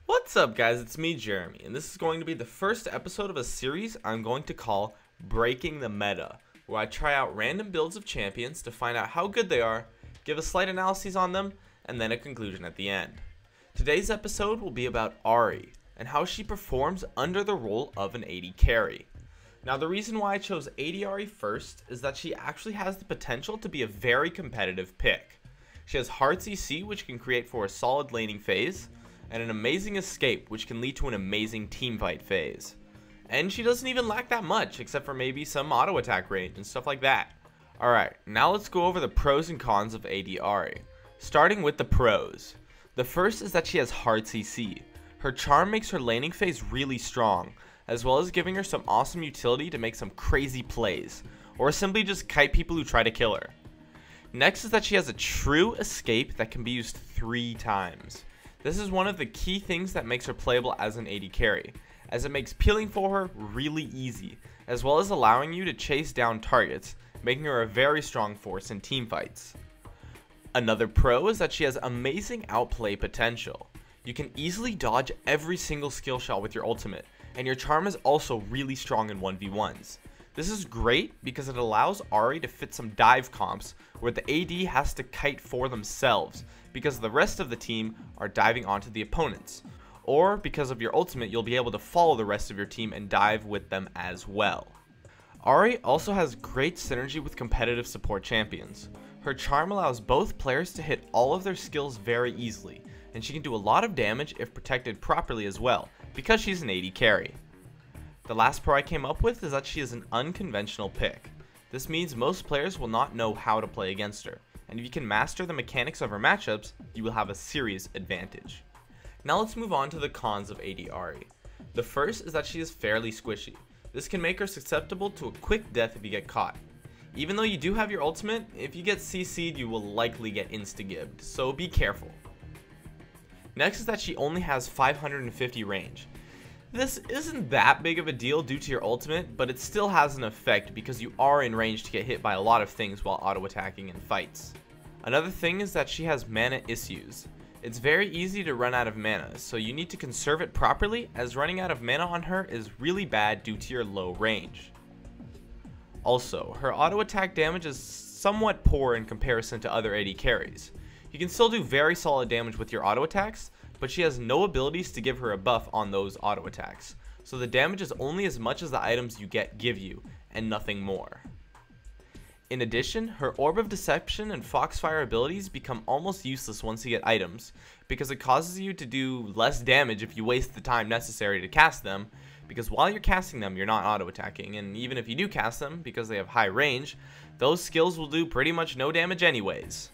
What's up, guys? It's me, Jeremy, and this is going to be the first episode of a series I'm going to call Breaking the Meta, where I try out random builds of champions to find out how good they are, give a slight analysis on them, and then a conclusion at the end. Today's episode will be about Ahri, and how she performs under the role of an AD carry. Now, the reason why I chose AD Ahri first is that she actually has the potential to be a very competitive pick. She has Hearts EC, which can create for a solid laning phase, and an amazing escape, which can lead to an amazing teamfight phase. And she doesn't even lack that much, except for maybe some auto attack range and stuff like that. Alright, now let's go over the pros and cons of AD Ahri. Starting with the pros. The first is that she has Hearts EC. Her charm makes her laning phase really strong, as well as giving her some awesome utility to make some crazy plays, or simply just kite people who try to kill her. Next is that she has a true escape that can be used 3 times. This is one of the key things that makes her playable as an AD carry, as it makes peeling for her really easy, as well as allowing you to chase down targets, making her a very strong force in teamfights. Another pro is that she has amazing outplay potential. You can easily dodge every single skill shot with your ultimate, and your charm is also really strong in 1v1s. This is great because it allows Ahri to fit some dive comps where the AD has to kite for themselves because the rest of the team are diving onto the opponents. Or because of your ultimate, you'll be able to follow the rest of your team and dive with them as well. Ahri also has great synergy with competitive support champions. Her charm allows both players to hit all of their skills very easily, and she can do a lot of damage if protected properly as well, because she's an AD carry. The last pro I came up with is that she is an unconventional pick. This means most players will not know how to play against her, and if you can master the mechanics of her matchups, you will have a serious advantage. Now let's move on to the cons of AD Ahri. The first is that she is fairly squishy. This can make her susceptible to a quick death if you get caught. Even though you do have your ultimate, if you get CC'd you will likely get insta-gibbed, so be careful. Next is that she only has 550 range. This isn't that big of a deal due to your ultimate, but it still has an effect because you are in range to get hit by a lot of things while auto attacking in fights. Another thing is that she has mana issues. It's very easy to run out of mana, so you need to conserve it properly, as running out of mana on her is really bad due to your low range. Also, her auto attack damage is somewhat poor in comparison to other AD carries. You can still do very solid damage with your auto attacks, but she has no abilities to give her a buff on those auto attacks, so the damage is only as much as the items you get give you, and nothing more. In addition, her Orb of Deception and Foxfire abilities become almost useless once you get items, because it causes you to do less damage if you waste the time necessary to cast them, because while you're casting them you're not auto attacking, and even if you do cast them, because they have high range, those skills will do pretty much no damage anyways.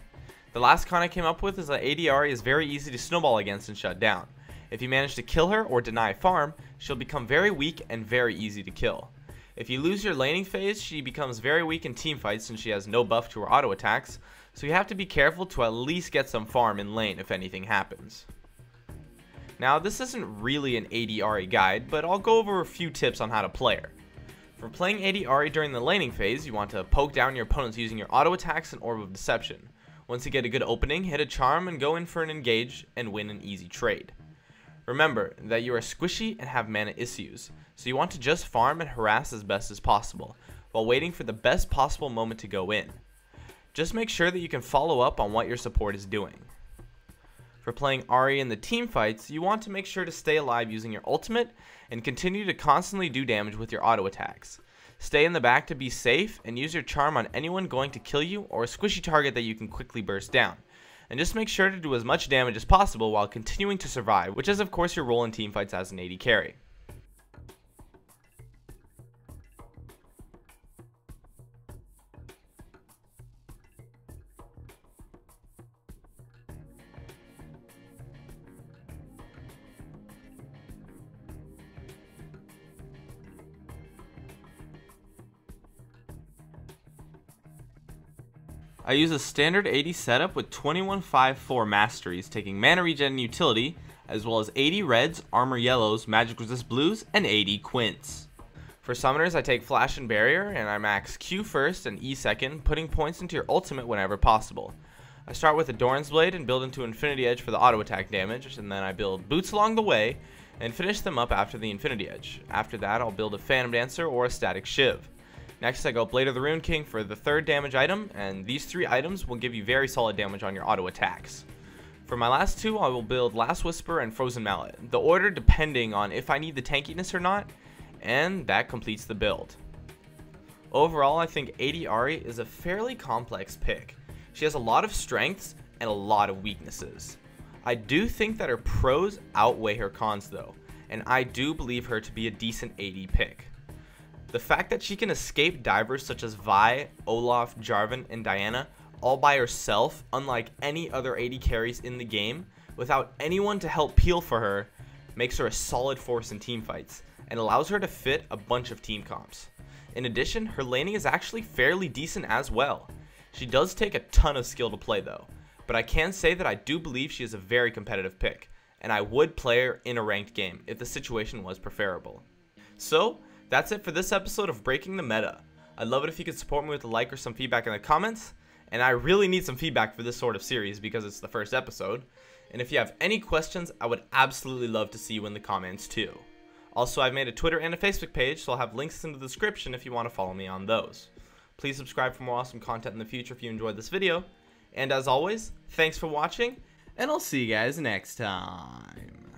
The last con I came up with is that AD Ahri is very easy to snowball against and shut down. If you manage to kill her or deny farm, she'll become very weak and very easy to kill. If you lose your laning phase, she becomes very weak in teamfights since she has no buff to her auto attacks, so you have to be careful to at least get some farm in lane if anything happens. Now, this isn't really an AD Ahri guide, but I'll go over a few tips on how to play her. For playing AD Ahri during the laning phase, you want to poke down your opponents using your auto attacks and Orb of Deception. Once you get a good opening, hit a charm and go in for an engage and win an easy trade. Remember that you are squishy and have mana issues, so you want to just farm and harass as best as possible, while waiting for the best possible moment to go in. Just make sure that you can follow up on what your support is doing. For playing Ahri in the team fights, you want to make sure to stay alive using your ultimate and continue to constantly do damage with your auto attacks. Stay in the back to be safe and use your charm on anyone going to kill you or a squishy target that you can quickly burst down. And just make sure to do as much damage as possible while continuing to survive, which is of course your role in teamfights as an AD carry. I use a standard AD setup with 21-5-4 masteries, taking mana regen and utility, as well as 80 reds, armor yellows, magic resist blues, and 80 quints. For summoners, I take flash and barrier, and I max Q first and E second, putting points into your ultimate whenever possible. I start with a Doran's Blade and build into Infinity Edge for the auto attack damage, and then I build boots along the way and finish them up after the Infinity Edge. After that, I'll build a Phantom Dancer or a Static Shiv. Next, I go Blade of the Rune King for the 3rd damage item, and these 3 items will give you very solid damage on your auto attacks. For my last 2, I will build Last Whisper and Frozen Mallet, the order depending on if I need the tankiness or not, and that completes the build. Overall, I think AD Ahri is a fairly complex pick. She has a lot of strengths and a lot of weaknesses. I do think that her pros outweigh her cons though, and I do believe her to be a decent AD pick. The fact that she can escape divers such as Vi, Olaf, Jarvan, and Diana all by herself, unlike any other AD carries in the game, without anyone to help peel for her, makes her a solid force in teamfights, and allows her to fit a bunch of team comps. In addition, her laning is actually fairly decent as well. She does take a ton of skill to play though, but I can say that I do believe she is a very competitive pick, and I would play her in a ranked game if the situation was preferable. So, that's it for this episode of Breaking the Meta. I'd love it if you could support me with a like or some feedback in the comments, and I really need some feedback for this sort of series because it's the first episode. And if you have any questions, I would absolutely love to see you in the comments too. Also, I've made a Twitter and a Facebook page, so I'll have links in the description if you want to follow me on those. Please subscribe for more awesome content in the future if you enjoyed this video. And as always, thanks for watching, and I'll see you guys next time.